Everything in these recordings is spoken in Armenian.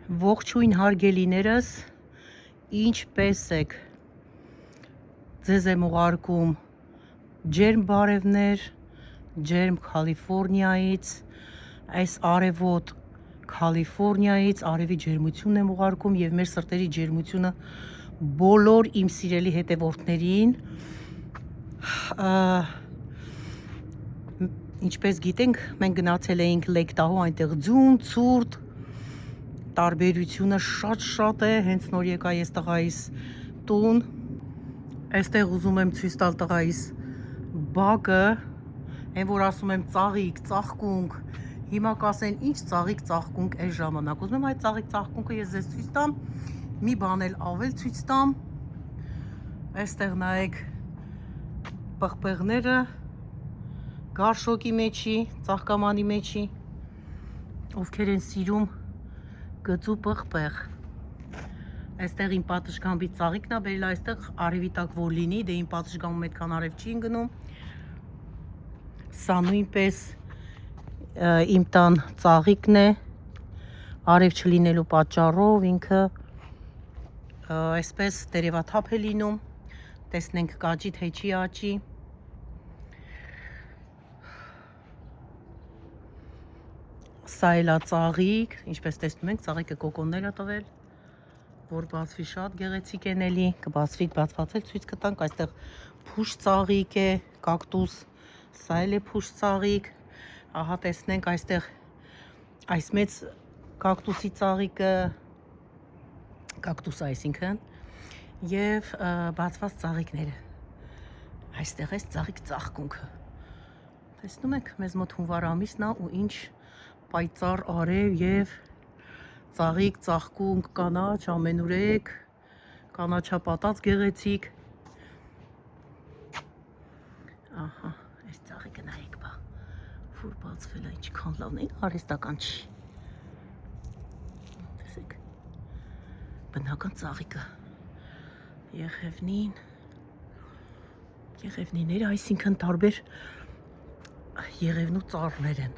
Ողջույն հարգելիներս, ինչպես եք, ձեզ եմ ուղարկում ջերմ բարևներ, ջերմ Կալիֆորնիայից, այս արևոտ Կալիֆորնիայից արևի ջերմություն եմ ուղարկում և մեր սրտերի ջերմությունը բոլոր իմ սիրելի հետևորդներին, ինչպես գիտենք, մենք գնացել էինք Լեյքտահու, այնտեղ ձյուն, ցուրտ, տարբերությունը շատ է, հենց նոր եկա ես տղայիս տուն, այստեղ ուզում եմ ցույց տալ տղայիս բակը, այն որ ասում եմ ծաղիկ, ծաղկունք, հիմա կասեն ինչ ծաղիկ, ծաղկունք այս ժամանակ, ուզում եմ այդ ծաղիկ, ծաղկունքը ես ձեզ ցույց տամ, մի բան էլ ավել ցույց տամ, այստեղ նայեք պղպեղները, գարշոկի մեջի, ծաղկամանի մեջի, ովքեր են սիրում գծու պղպեղ, այստեղ իմ պատշգամբի ծաղիկն է բերել, այստեղ արևի տակ որ լինի, դե իմ պատշգամբում այդքան արև չի գնում, սա նույնպես իմ տան ծաղիկն է, արև չլինելու պատճառով ինքը այսպես տերևաթափ է լինում, տեսնենք կաճի թե չի աճի, սա էլ է ծաղիկ, ինչպես տեսնում ենք, ծաղիկը կոկոններ է տվել, որ բացվի շատ գեղեցիկ են էլի, կբացվի, բացված էլ ցույց կտանք, այստեղ փուշ ծաղիկ է, կակտուս, սա էլ է փուշ ծաղիկ, ահա տեսնենք այստեղ այս մեծ կակտուսի ծաղիկը, կակտուսը այսինքն, և բացված ծաղիկները, այստեղ այս ծաղիկ ծաղկունքը, տեսնում եք, մեզ մոտ հունվար ամիսն է ու ինչ պայծառ արև և ծաղիկ, ծաղկունք, կանաչ, ամենուրեք, կանաչապատած գեղեցիկ, ահա, այս ծաղիկը նայեք բա, որ բացվել է, ինչքան լավն է, արհեստական չի, տեսեք, բնական ծաղիկը, եղևնիները, այսինքն տարբեր եղևնու ծառներ են,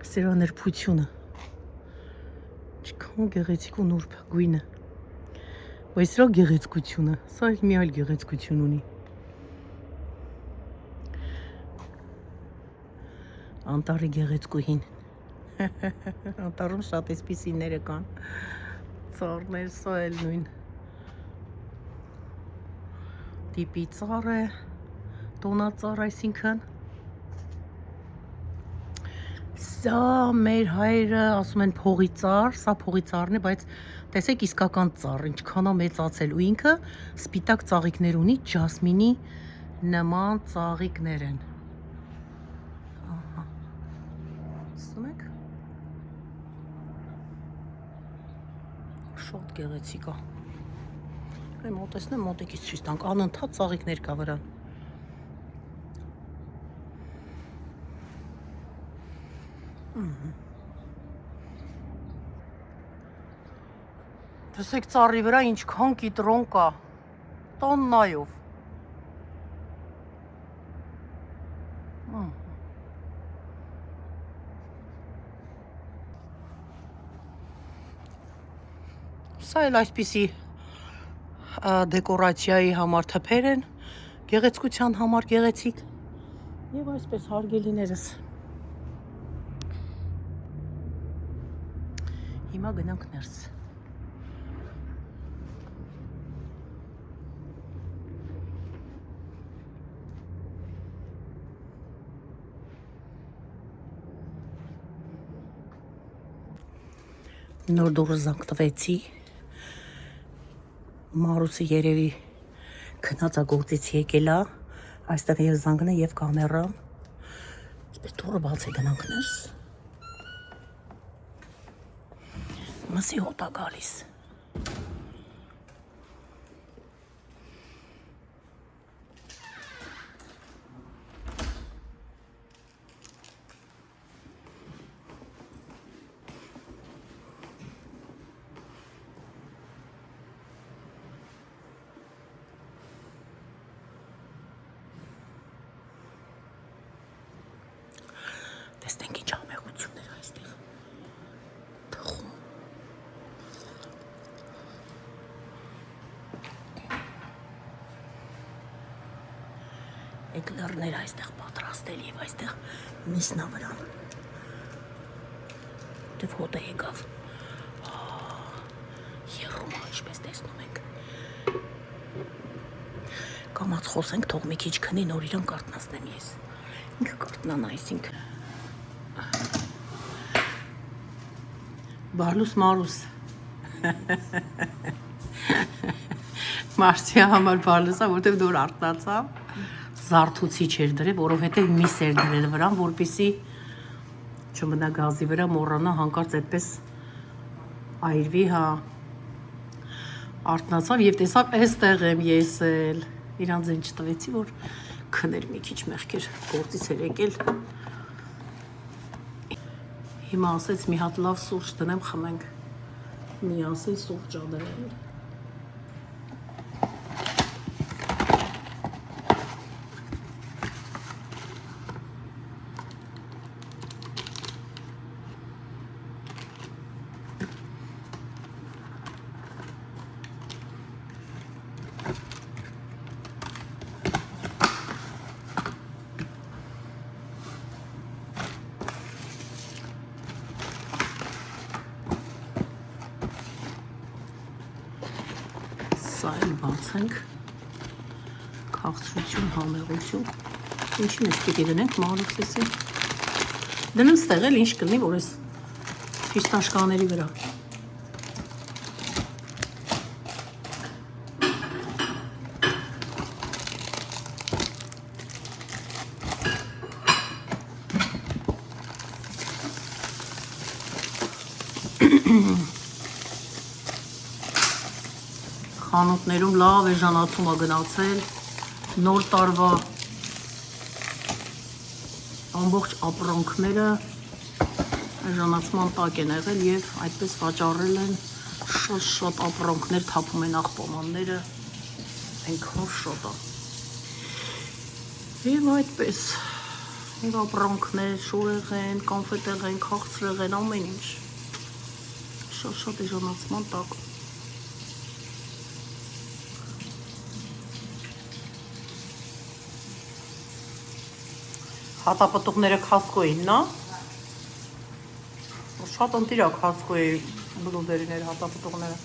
սրա նրբությունը, ինչքան գեղեցիկ ու նուրբ գույնը, բայց սրա գեղեցկությունը, սա մի այլ գեղեցկություն ունի, անտառի գեղեցկուհին, անտառում շատ էսպիսիները կան, ծառներ, սա էլ նույն տիպի ծառ է, տոնածառ այսինքն, սա մեր հայերը ասում են փողի ծառ, սա փողի ծառն է, բայց տեսեք իսկական ծառ, ինչքան է մեծացել ու ինքը սպիտակ ծաղիկներ ունի, ջասմինի նման ծաղիկներ են, ահա, տեսնում եք, շատ գեղեցիկ է, մոտեցնեմ, մոտիկից ցույց տանք, անընդհատ ծաղիկներ կա վրան, տեսեք ծառի վրա ինչքան կիտրոն կա, տոննայով, սա էլ այսպիսի դեկորացիայի համար թփեր են, գեղեցկության համար գեղեցիկ, և այսպես հարգելիներս, հիմա գնանք ներս, նոր դուրս զանգ տվեցի, Մարուսը երևի քնածագործից եկել է, այստեղ և զանգն է և կամերան, այսպես դուրը բաց է գնանք ներս, մսի հոտ է գալիս, տեսնենք ինչ ամեղություններ այստեղ, էկլերներ այստեղ պատրաստել եւ այստեղ միսնա վրան։ Դե հոտը եկավ։ Երում ինչպես տեսնում եք։ Կամաց խոսենք, թող մի քիչ քնի, նոր իրան կարտնացնեմ ես։ Ինքը կարտնանա, այսինքն։ Բարլուս Մարուս։ Մարսիա համար բարլուսա, որտեվ դուր արտնացա, զարթուցիչ էր դրել, որովհետև միս էր դրել վրան, որպեսի չմնա գազի վրա մոռանա հանկարծ այդպես այրվի, հա, արտնացավ և տեսավ էստեղ եմ ես էլ, իրանց են չտվեցի, որ քներ մի քիչ մեղքեր գործից էր եկել, հիմա ասեց մի հատ լավ սուրճ դնեմ խմենք, միասին սուրճ ադրել։ Սա էլ բացենք, քաղցրություն, համեղություն, ինչին ես պիտի դնենք մալուքսեսի, դնեմ ստեղ էլ ինչ կլնի, որ ես ֆիստաշկաների վրա, խանութներում լավ էժանացում է գնացել, նոր տարվա ամբողջ ապրանքները էժանացման տակ են եղել և այդպես վաճառել են շատ ապրանքներ, թափում են աղբամանները, այնքան շատ է։ Եվ այդպես, և ապրանքներ, շորեղեն, կանֆետեղեն, քաղցրեղեն, ամեն ինչ, շատ էժանացման տակ։ Հատապտուղները Costco-ին, նա։ Շատ ընտիր է Costco-ի բլուբերիները, հատապտուղները։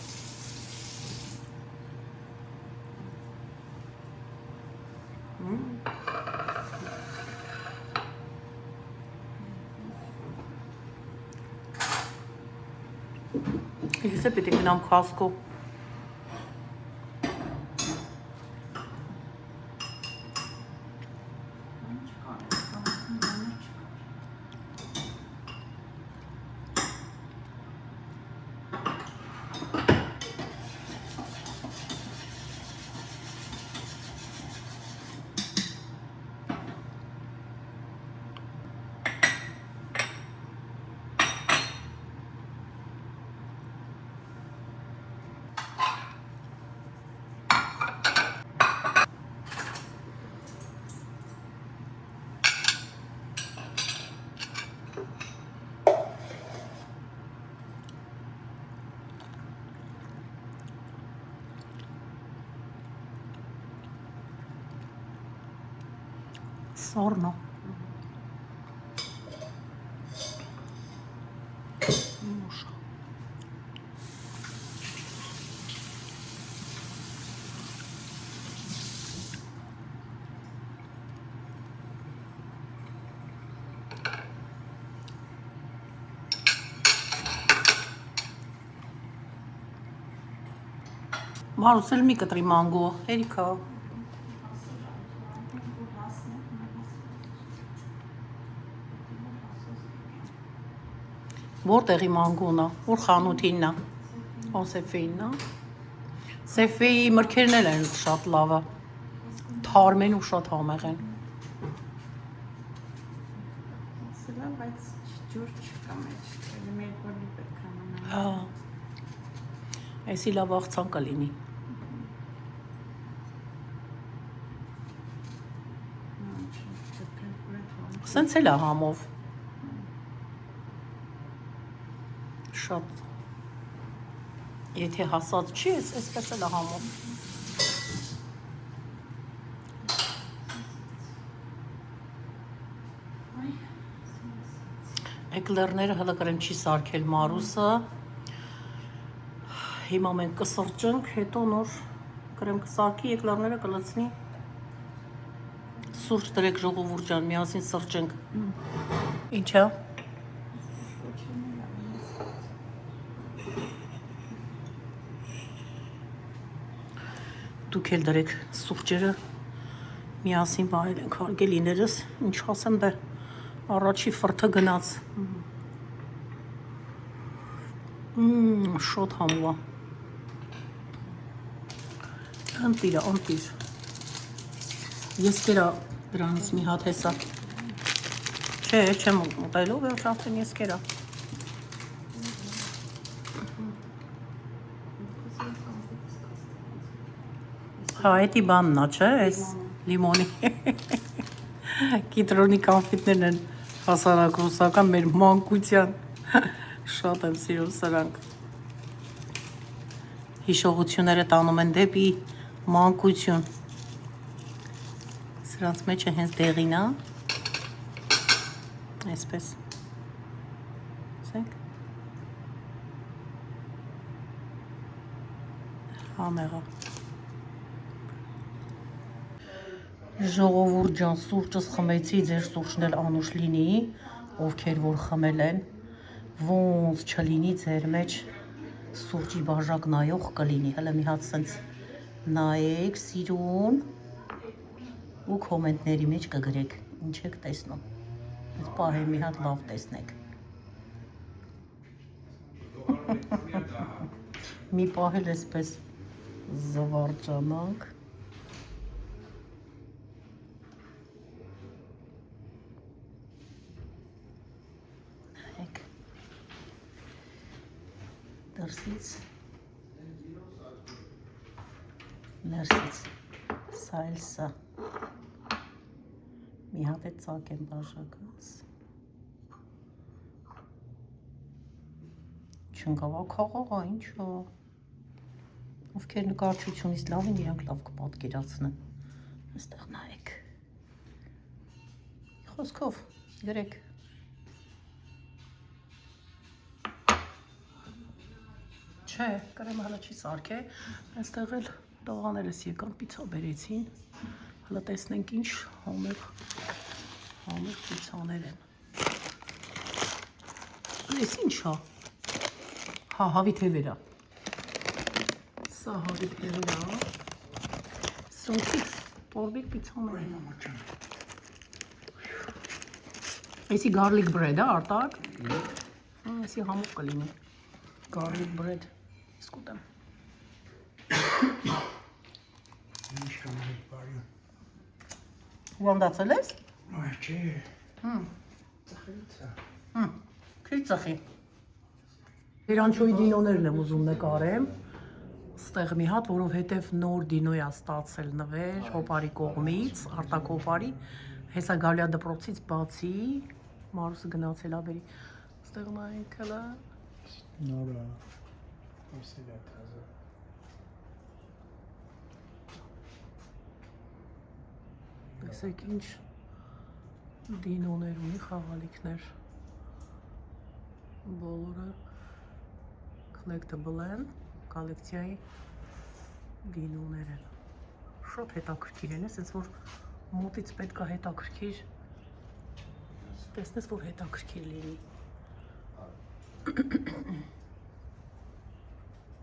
Ես է պիտի գնամ Costco։ Սառն է։ Մարուս էլ մի կտրի մանգո, Էրիկա։ Որտեղի մանգոնա, որ խանութինն է, ո Սեֆեինն է։ Սեֆեի մրգերն էլ են շատ լավը, թարմ են ու շատ համեղ են։ Բայց ջուր չկա մեջ, մեր գոլի պետք է մնա։ Հա։ Էսի լավ աղցան կլինի։ Սենց էլ է համով։ Շատ։ Եթե հասած չի, այսպես էլ է համով։ Էկլերները հələ գրեմ չի սարքել Մարուսը։ Հիմա մենք կսրճենք, հետո նոր գրեմ կսարքի, էկլերները կլցնի։ Սուրճ դրեք ժողովուրդ ջան, միասին սրճենք։ Ինչ է։ Դուք էլ դրեք սուրճերը միասին բարել ենք հարգելիներս, ինչ ասեմ դե առաջի ֆրթը գնաց։ Շոտ համուա։ Ընտիր։ Ես կերա դրանից մի հատ հեսա։ Չէ, չեմ ուտելով, վերջ արդեն ես կերա։ Հա, էտի բաննա, չէ, այս լիմոնի։ Կիտրոնի կոնֆիտներն են հասարակ-ռուսական մեր մանկության։ Շատ եմ սիրում սրանք։ Հիշողությունները տանում են դեպի մանկություն։ Սրանց մեջը հենց դեղին է։ Այսպես։ Սենք։ Համեղա։ Ժողովուրդ ջան, սուրճս խմեցի, ձեր սուրճն էլ անուշ լինի, ովքեր որ խմել են, ոնց չլինի ձեր մեջ սուրճի բաժակ նայող կլինի, հələ մի հատ սենց նայեք սիրուն ու կոմենտների մեջ կգրեք, ինչ եք տեսնում, ես պահեմ մի հատ լավ տեսնեք, մի պահել էսպես զվարջանանք, դրսից, ներսից, սա էլ սա, մի հատ է ծակ եմ բաժակած, չնկավա կաղաղա, ինչո, ովքեր նկարչությունից լավ են, իրանք լավ կպատկերացնեն, այստեղ նայեք, խոսքով, գրեք, Չէ, կրեմը հələ չի սարքե, այստեղ էլ տղաներս եկան պիցա բերեցին, հələ տեսնենք ինչ համեղ պիցաներ են։ Այս ինչ հա։ Հա, հավի թևերա։ Սա հավի թևերա։ Սրանքից տորբիկ պիցաներ են։ Այսի garlic bread է արտակ։ Այսի համով կլինի։ Garlic bread։ Սկուտեմ։ Ինչ կամարիք բարյուն։ Ուանդացել ես? Չէ։ Ծխելից է։ Քիչ ծխի։ Իրանչոյի դինոներն եմ ուզում նկարեմ։ Ստեղ մի հատ, որովհետև նոր դինոյա ստացել նվեր հոպարի կողմից, արտակ հոպարի, հեսա գալյա դպրոցից բացի, Մարուսը գնացել աբերի։ Ստեղ նայեք հələ։ Նորա։ Ոսել է թազը։ Տեսեք ինչ դինոներ ունի խաղալիքներ։ Բոլորը collectible են, կոլեկցիայի դինոներ են։ Շատ հետաքրքիր են, ասես որ մոտից պետք է հետաքրքիր տեսնես որ հետաքրքիր լինի։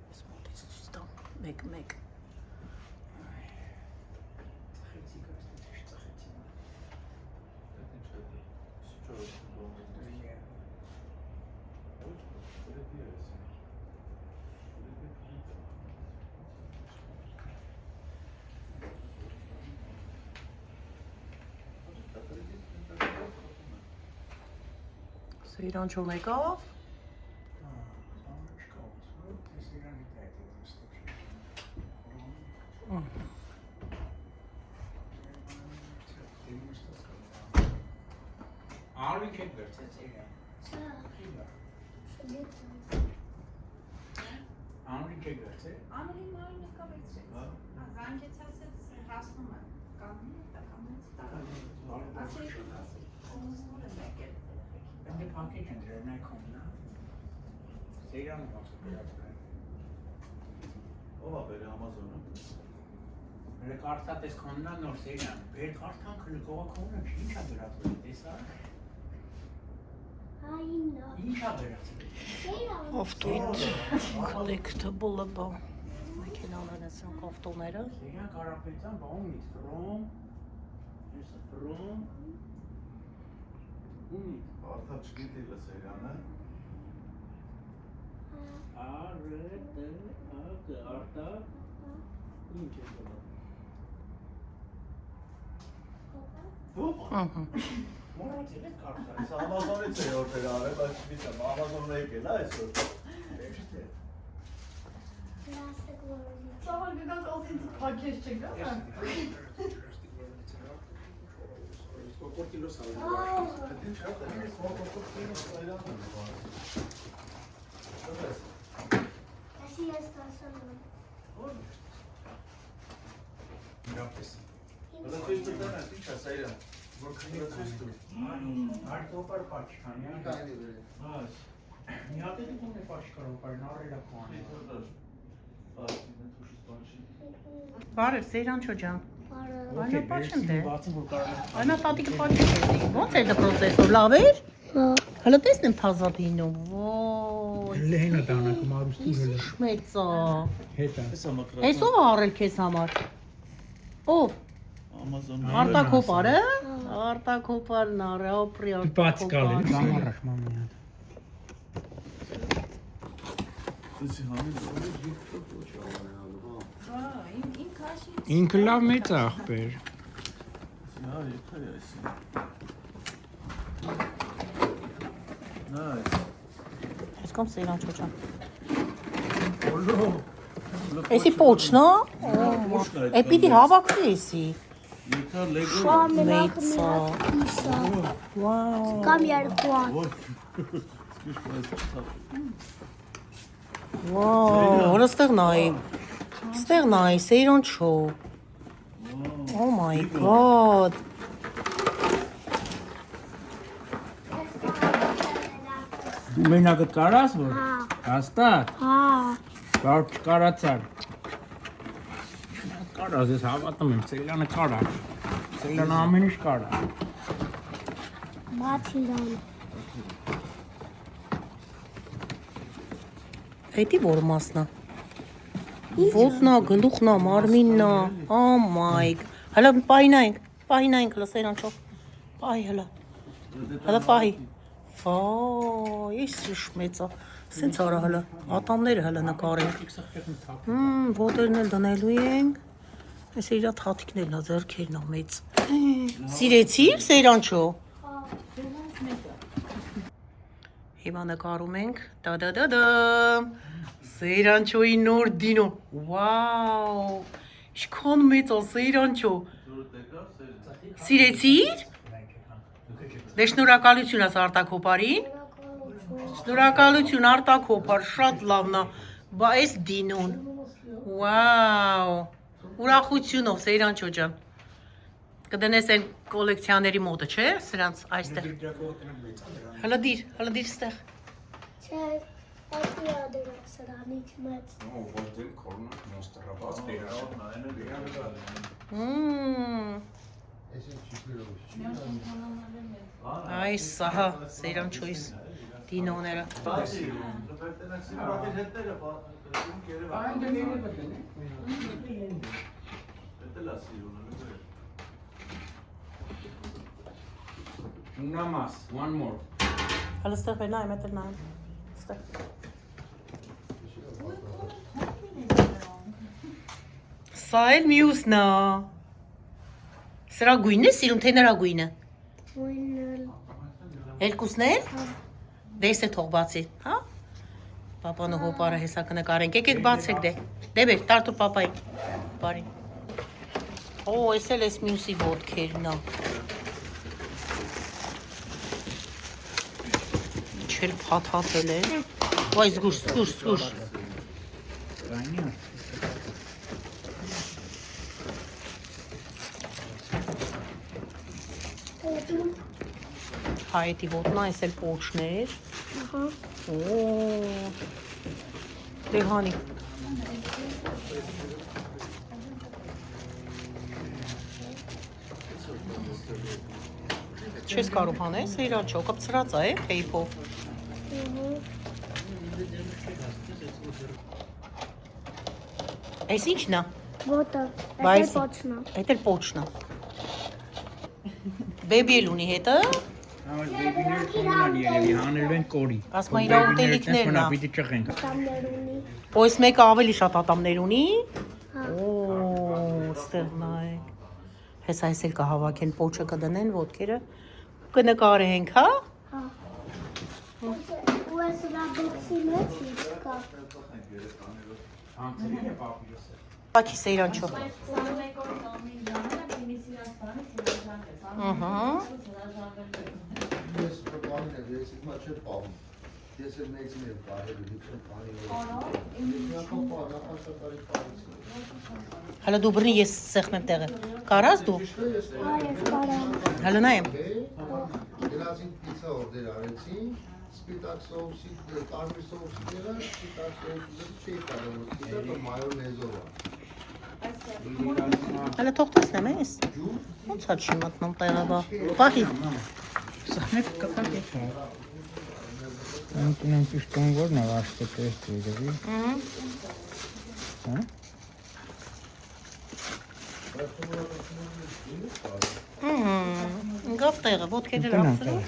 Ես մոտից ցույց տամ, մեկ։ Սա իրանչով եկավ։ Արի չեք վերցեցի։ Արի չեք վերցե։ Ամենի մայնը կավեցրեց։ Զանգեցած հասնում է։ Կանգնում է, տականից տարավ։ Ասի, 근데 밖에 전들은 날 겁나. 세일하는 거 없어 그래. Ո՞վ է բերել Amazon-ը։ Ele carta des condan nor seilան։ Բեր cartan քլկովա կոնը ինչա վերածվել, տեսա։ Ինչա վերածվել։ Ավտոյից collectible բա։ Մեքենաներն են սրանք ավտոները։ Seilան կարապետան բաումից from Արդա չգիտի լսերանը։ արտա ինչ է դա։ Ահա։ Մոռացել եք carta։ Այս Amazon-ից է օրդեր արել, բայց չգիտեմ, Amazon-ը եկել է այսօր։ Էստե։ Sabah günden kalsın paket çek değil mi? Կոկորտիլոս ալու։ Դե չէ, դա ես մոտոկոպտին այլանդը։ Así ya está solo. Իրապես։ Դա ցույց տան է, ի՞նչ է սա իրա։ Որ քնի ցույց տու։ Արտոպար պաչքանի։ Այս։ Մի հատ էլ դու պաչքարով կար նարերա կան։ Բարև Սեյրանչո ջան։ Para. Այո, պաչեմ դե։ Բացի որ կարող։ Այնա տատիկը պաչեմ։ Ոնց է դպրոցեսով լավ էր։ Հələ տեսնեմ փազաբինով։ Ոյ։ Լենա դանակը մարուստի հələ։ Շմեցա։ Հետա։ Հեսա մկրատ։ Այս ով ա առել քեզ համար։ Ով։ Amazon-ը։ Արտակոպարը։ Արտակոպարն արը, ապրիոտ։ Բաց կալի։ Ժամարաշ մամի։ Դու համի դու Ինքը լավ մեծ ախպեր։ Հա, եկա այս։ Նայս։ Այս կոմ Սեյրանչո ջան։ Օլո։ Էսի պոչնա։ Պոչնա է։ Է պիտի հավաքվի էսի։ Եկա Lego։ Մեծա։ Վաու։ Cam երկուան։ Վաու, հոն ստեղ նայի։ Ստեղ նայի, Սեյրանչո։ Oh my god։ Դու մենակը կարաս որ։ Հաստատ։ Հա։ Բար չկարացար։ Կարաս ես հավատում եմ, Սեյլանը կարա։ Սեյլանը ամեն ինչ կարա։ Մաթիլան։ Էդի որ մասնա։ Ոտնա, գլուխնա, մարմիննա։ Oh my god։ Հələ պայնայինք, հələ Սեյրանչո։ Պայ հələ։ Հələ պայ։ Վայ, ես շմեցա։ Սենց արա հələ, ատամները հələ նկարենք։ Ոտերն էլ դնելու ենք։ Այս իրա թաթիկներն ա, ձեռքերն ա մեծ։ Սիրեցիր Սեյրանչո։ Հիմա նկարում ենք, դադադադամ, Սեյրանչոյի նոր դինո, վաու, ինչքան մեծ ա Սեյրանչո, սիրեցիր, դե շնորհակալություն ես Արտակոպարին, շնորհակալություն Արտակոպար, շատ լավն ա, բա այս դինոն, վաու, ուրախությունով Սեյրանչո ջան, կդնես են կոլեկցիաների մոտը, չէ, սրանց այստեղ, հələ դիր ստեղ, Չէ, այդի ադերա սրանից մեծ։ Որդեմ կորնակ մոստրաբաց բերավ։ Այս ահա Սեյրանչոյիս դինոները, Unamas, one more. հələ ստեղ բեր նայեմ, էտ էլ նայեմ, ստեղ, սա էլ մյուսն ա, սրա գույնն է սիրում, թե նրա գույնը, Մույնել։ երկուսն էլ, դես է թող բացի, հա, պապան ու հոպարը հեսա կնկարենք, եկեք բացեք դե բեր, տարտուր պապայի, բարի, օ, ես էլ ես մյուսի ոտքերն ա, Չել փաթաթել է, վայ զգուշ, Rania. Հա, էդի ոտնա, այս էլ պոչներ։ Ահա։ Դե հանի։ Չես կարող հանես, իրանչո, կպցրած է, թեյփով։ Այս ի՞նչն է։ Ոտը։ Բայց- Այս պոչնա։ Այդ էլ պոչն է։ Բեբի էլ ունի հետը։ Այս բեբիները կոմունալ երևի հանելու են կորի։ Ասում են իրա ուտելիքներն ա։ Պիտի ճղենք։ Տամներ ունի։ Ու այս մեկը ավելի շատ ատամներ ունի։ Հա։ Ստեղ նայեք։ Հես այս էլ կհավաքեն, պոչը կդնեն, ոտքերը կնկարենք, հա։ Հա։ Ու այս ռաբոքսի մեջ ինչ կա։ Հանցրին է պապիրոսը։ Պակի սեյրանչո։ Ահա։ Ես պլանին է, ես իմ չէ պահում։ Ես էլ մեծին եմ կարել, 50 քանի օր։ Հələ դու բռնի ես սեղմեմ տեղը։ Կարաս դու։ Հա, ես կարամ։ Հələ նայեմ։ Գնացին պիցա օրդեր արեցին, սպիտակ սոուսի, տարբեր սոուսները, սպիտակ սոուսը չի կարող, սպիտակը մայոնեզով է։ Հələ թող տեսնեմ ես։ Ոնց է չի մտնում տեղը բա։ Պահի։ Սահնեք կտակ է չա։ Անտունան պիշտոն որն է վաշտը տեստ երևի։ Հա։ Գավ տեղը, ոտքերը լացրու։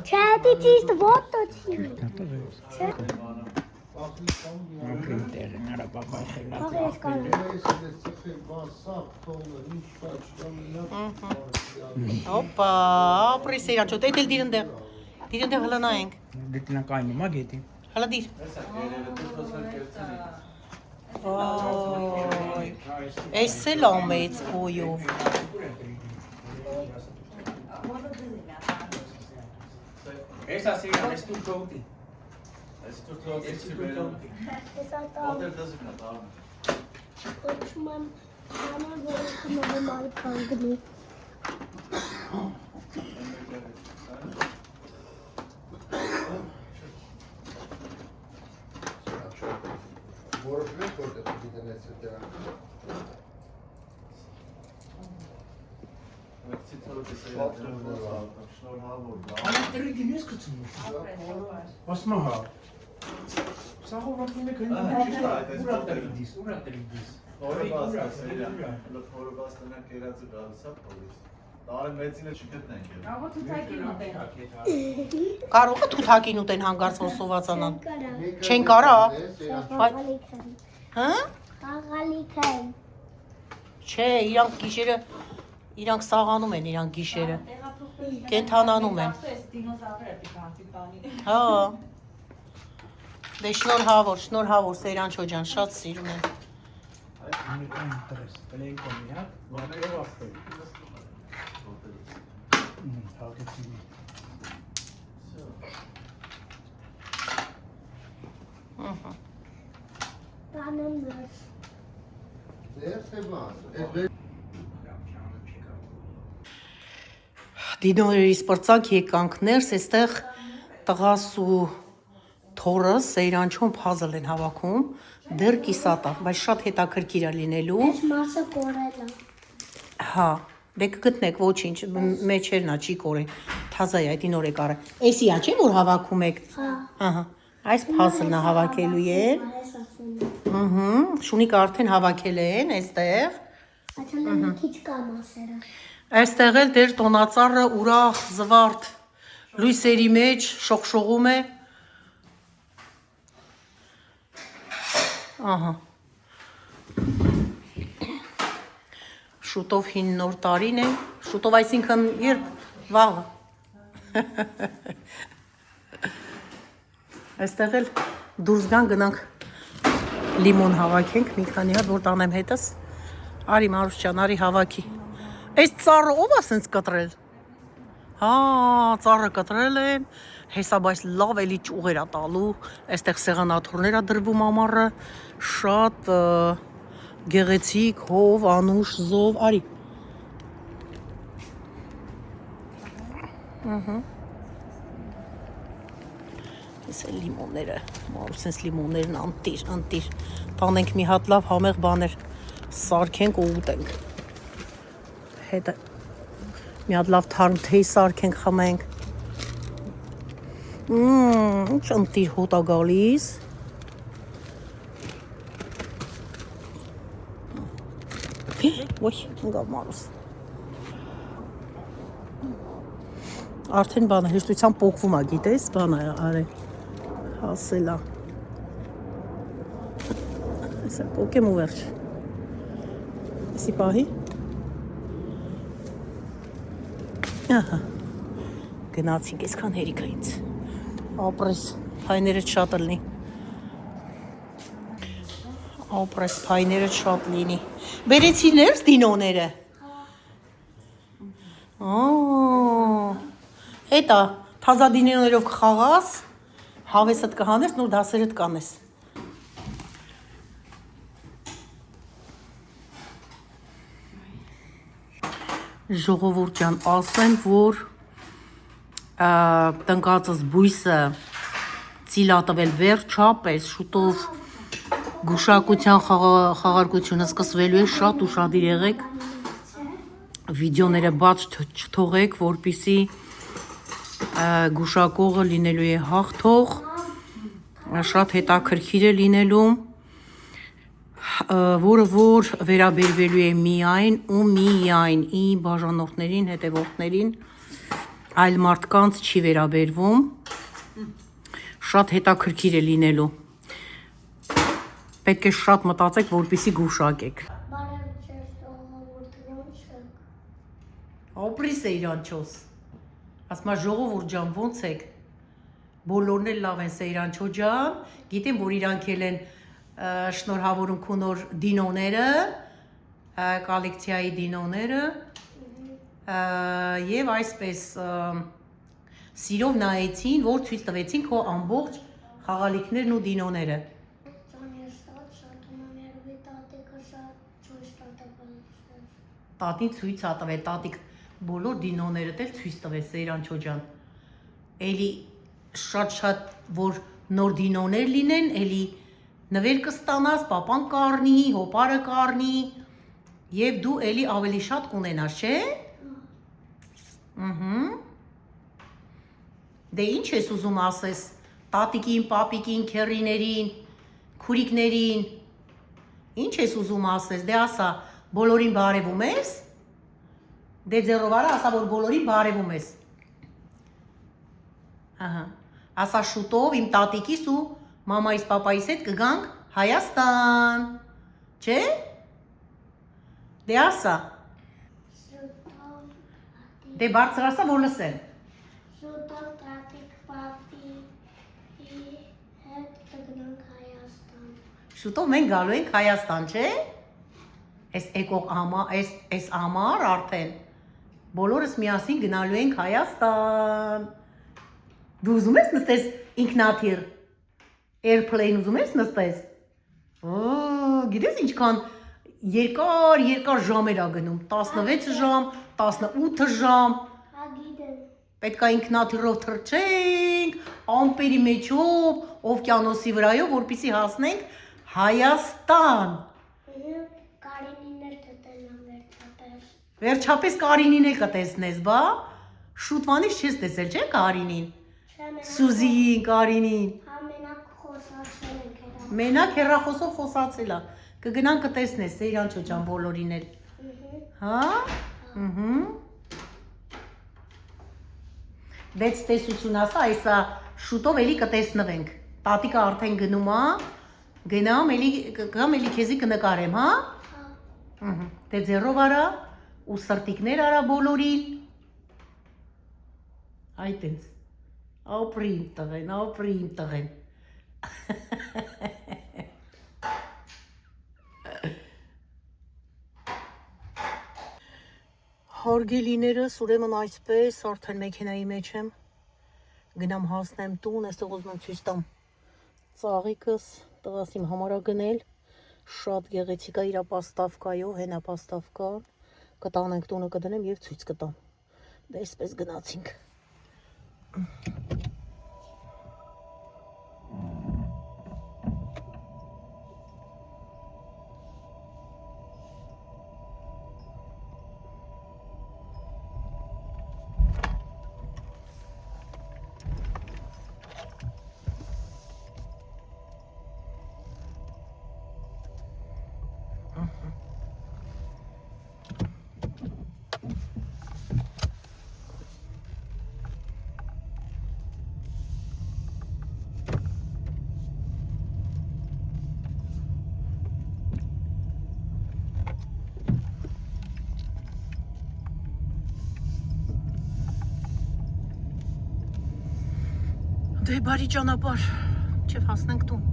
Չէ, դի ճիշտ ոտը չի։ Անկրին տեղը նրա պապայել։ Ահա ես կարամ։ Հոպա, ապրի սեյրանչո, դե էլ դիրնդեղ։ Դիրնդեղ հələ նայենք։ Դիտնա կայնում է գետի։ Հələ դիր։ Ոյ։ Այս էլ ամեծ բոյով։ Այս ասիրան, այս դու կողտի։ Այս դու թողեցի Ես ատամ կոչում եմ անան, որ կնողում այ կանգնի։ Որոշվեք որտեղ պիտի դնես դրան։ Ալակտրի դինես կծում։ Ասմա հա։ Սաղով ապնում եք հնի։ Ուրա տրիդիս։ Որը բաստանա կերածը գալիս է փորից։ Դարը մեծինը չգտնենք էլ։ Ահա թութակին ուտեն։ Կարող է թութակին ուտեն հանգարց որ սովածանան։ Կարամ։ Չեն կարա։ Խաղալիք են։ Հա։ Խաղալիք են։ Չէ, իրանք գիշերը իրանք սաղանում են իրանք գիշերը։ Կենթանանում են։ Հա։ Դե շնորհավոր Սեյրանչո ջան, շատ սիրուն եմ։ Անիկան ինտերես։ Կլեն կոմիակ, որներով ասպել։ Հաղեցին։ Ահա։ Տանեմ դրս։ Դերս է բաց։ Դինոյի սպրծակ եկանք ներս, այստեղ տղաս ու թորս Սեյրանչոն փազլ են հավաքում, դեռ կիսատ է, բայց շատ հետաքրքիր է լինելու։ Այս մասը կորել է։ Հա, դե կգտնեք ոչինչ, մեջերն է, չի կորել։ Թազա է, այդ նոր եկարը։ Էսի է, չէ՞ որ հավաքում եք։ Հա։ Ահա, այս փազլն է հավաքելու են։ Այս ասում։ Շունիկը արդեն հավաքել են այստեղ։ Այդքան մի քիչ կա մասերը։ Այստեղ էլ դեր տոնածառը ուրախ, զվարթ, լույսերի մեջ շողշողում է։ Ահա։ Շուտով 5 նոր տարին է, շուտով այսինքն երբ վաղը։ Այստեղ էլ դուրս գան գնանք լիմոն հավաքենք, մի քանի հատ որ տանեմ հետս։ Արի Մարուս ջան, արի հավաքի։ Այս ծառը ով է սենց կտրել։ Հա, ծառը կտրել են, հեսա բայց լավ էլի ճուղեր է տալու, այստեղ սեղանաթոռներ է դրվում ամառը, շատ գեղեցիկ, հով, անուշ, զով, արի։ Այս է լիմոնները, մարու սենց լիմոններն անտիր, տանենք մի հատ լավ համեղ բաներ, սարքենք ու ուտենք, հետը մի հատ լավ թարմ թեյ սարքենք, խմենք, ինչ ընտիր հոտ ա գալիս, ոյ, ընգավ մարուս, արդեն բանը հեշտության պոկվում ա, գիտես, բանը արե, հասել ա, ես է պոկեմ ու վերջ, եսի պահի, ահա, գնացինք եսքան հերիքա ինձ, ապրես, պայներըտ շատ լնի, ապրես, պայներըտ շատ լինի, բերեցի ներս դինոները, Էտա, թազա դինոներով կխաղաս, հավեսդ կհանես, նոր դասերդ կանես։ Ժողովուրդ ջան, ասեմ, որ տնկածս բույսը ծիլատվել վերջապես, շուտով գուշակության խաղարկությունը սկսվելու է, շատ ուշադիր եղեք, վիդեոները բաց չթողեք, որպեսզի գուշակողը լինելու է հաղթող, շատ հետաքրքիր է լինելու, որը որ վերաբերվելու է միայն ու միայն իմ բաժանորդներին, հետևորդներին, այլ մարդկանց չի վերաբերվում, շատ հետաքրքիր է լինելու, պետք է շատ մտածեք, որպեսզի գուշակեք։ Ապրիս է իրանչոս, ասմա ժողովուրդ ջան, ոնց եք, բոլորն էլ լավ են Սեյրանչո ջան, գիտեմ, որ իրանք էլ են շնորհավորում քո նոր դինոները, կոլեկցիայի դինոները, և այսպես սիրով նայեցին, որ ցույց տվեցին քո ամբողջ խաղալիքներն ու դինոները։ Տատին ցույց ա տվել, տատիկ բոլոր դինոներդ էլ ցույց տվեց Սեյրանչո ջան, էլի շատ որ նոր դինոներ լինեն, էլի նվեր կստանաս, պապան կառնի, հոպարը կառնի, և դու էլի ավելի շատ կունենաս, չէ՞։ Դե ինչ ես ուզում ասես, տատիկին, պապիկին, քեռիներին, քուրիկներին, ինչ ես ուզում ասես, դե ասա, բոլորին բարևում ես, դե ձեռով արա, ասա, որ բոլորին բարևում ես, ասա շուտով իմ տատիկիս ու մամայիս, պապայիս հետ կգանք Հայաստան, չէ՞, դե ասա, դե բարձր ասա, որ լսեմ, շուտով տատիկ պապի հետ կգնանք Հայաստան, շուտով մենք գալու ենք Հայաստան, չէ՞, այս ամառ արդեն, բոլորս միասին գնալու ենք Հայաստան, դու ուզում ես նստես ինքնաթիռ, airplane ուզում ես նստես, գիտես ինչքան երկար ժամեր ա գնում, 16 ժամ, 18 ժամ, պետք է ինքնաթիռով թռչենք, ամպերի մեջով, օվկիանոսի վրայով, որպեսզի հասնենք Հայաստան, վերջապես Կարինին էլ կտեսնես, բա, շուտվանից չես տեսել, չէ Կարինին, Սուզիին, Կարինին, մենակ հեռախոսով խոսացել ա, կգնան կտեսնես, Սեյրանչո ջան բոլորին էլ, հա, դեծ տեսություն ասա, այսա շուտով էլի կտեսնվենք, տատիկը արդեն գնում ա, գնամ էլի քեզի կնկարեմ, հա, դե ձեռով արա, ու սրտիկներ արա բոլորին, այդ ինձ, ապրի իմ տղեն, Հարգելիներս, ուրեմն այսպես, արդեն մեքենայի մեջ եմ, գնամ հասնեմ տուն, այստեղ ուզում եմ ցույց տամ ծաղիկս, տղաս իմ համար ա գնել, շատ գեղեցիկ ա իր պաստավկայով, հենա պաստավկա, կտանենք տունը կդնեմ և ցույց կտամ, դե այսպես գնացինք, Դե բարի ճանապարհ, չէ՞ հասնենք տուն։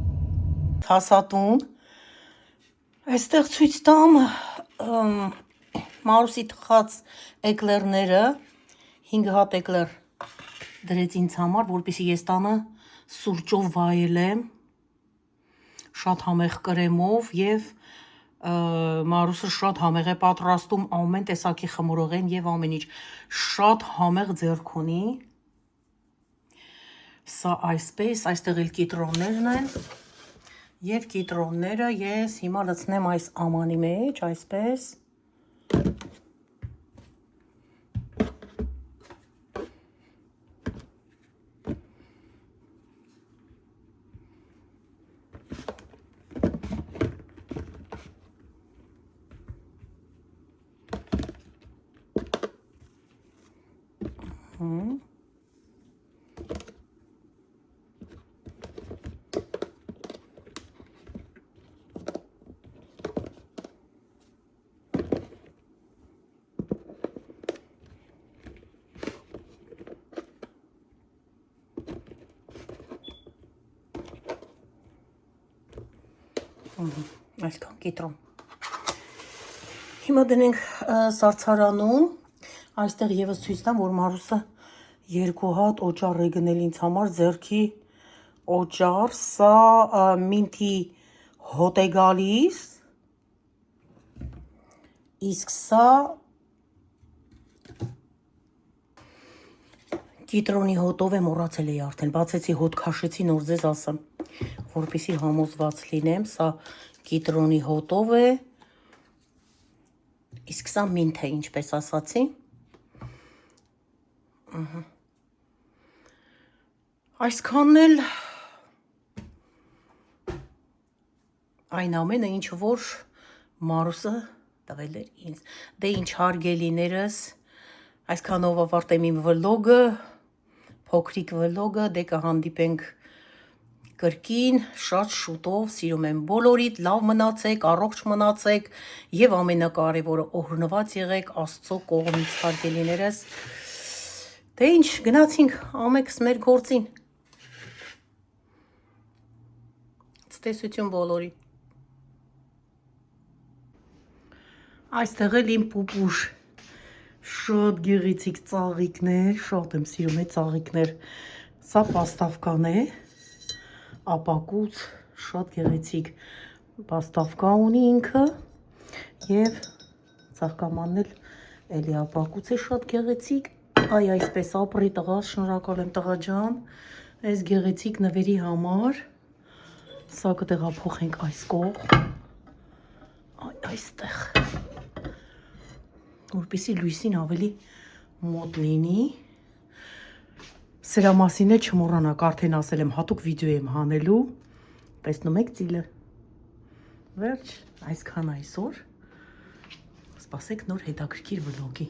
Հասատուն։ Այստեղ ցույց տամ Մարուսի թխած էկլերները, 5 հատ էկլեր դրեց ինձ համար, որպեսզի ես տանը սուրճով վայելեմ, շատ համեղ կրեմով եւ Մարուսը շատ համեղ է պատրաստում ամեն տեսակի խմորողեն եւ ամեն ինչ, շատ համեղ ձեռք ունի։ Սա այսպես, այստեղ էլ կիտրոններն են և կիտրոնները ես հիմա լցնեմ այս ամանի մեջ, այսպես այսքան կիտրոն։ Հիմա դնենք սարցարանում, այստեղ եւս ցույց տամ, որ Մարուսը 2 հատ օճառ է գնել ինձ համար, ձեռքի օճառ, սա մինթի հոտ է գալիս, իսկ սա կիտրոնի հոտով է, մոռացել էի արդեն, բացեցի հոտ քաշեցի, նոր ձեզ ասեմ, որպեսզի համոզված լինեմ, սա կիտրոնի հոտով է, իսկ սա մինթ է, ինչպես ասացի։ Այսքանն էլ այն ամենը, ինչ որ Մարուսը տվել էր ինձ։ Դե ինչ հարգելիներս, այսքանով ավարտեմ իմ վլոգը, փոքրիկ վլոգը, դե կհանդիպենք կրկին, շատ շուտով, սիրում եմ բոլորիդ, լավ մնացեք, առողջ մնացեք և ամենակարևորը օրհնված եղեք Աստծո կողմից, հարգելիներս։ Դե ինչ, գնացինք ամեքս մեր գործին։ Ցտեսություն բոլորի։ Այստեղ էլ իմ պուպուշ շատ գեղեցիկ ծաղիկներ, շատ եմ սիրում է ծաղիկներ, սա պաստավկան է, ապակուց, շատ գեղեցիկ պաստավկա ունի ինքը և ծաղկամանն էլ էլի ապակուց է շատ գեղեցիկ, այ այսպես ապրի տղա, շնորհակալ եմ տղա ջան, այս գեղեցիկ նվերի համար, սա կտեղափոխենք այս կողմ, այստեղ, որպեսզի լույսին ավելի մոտ լինի, սրա մասին է չմոռանաք, արդեն ասել եմ, հատուկ վիդեո եմ հանելու, տեսնում եք ծիլը, վերջ, այսքան այսօր, սպասեք նոր հետաքրքիր վլոգի։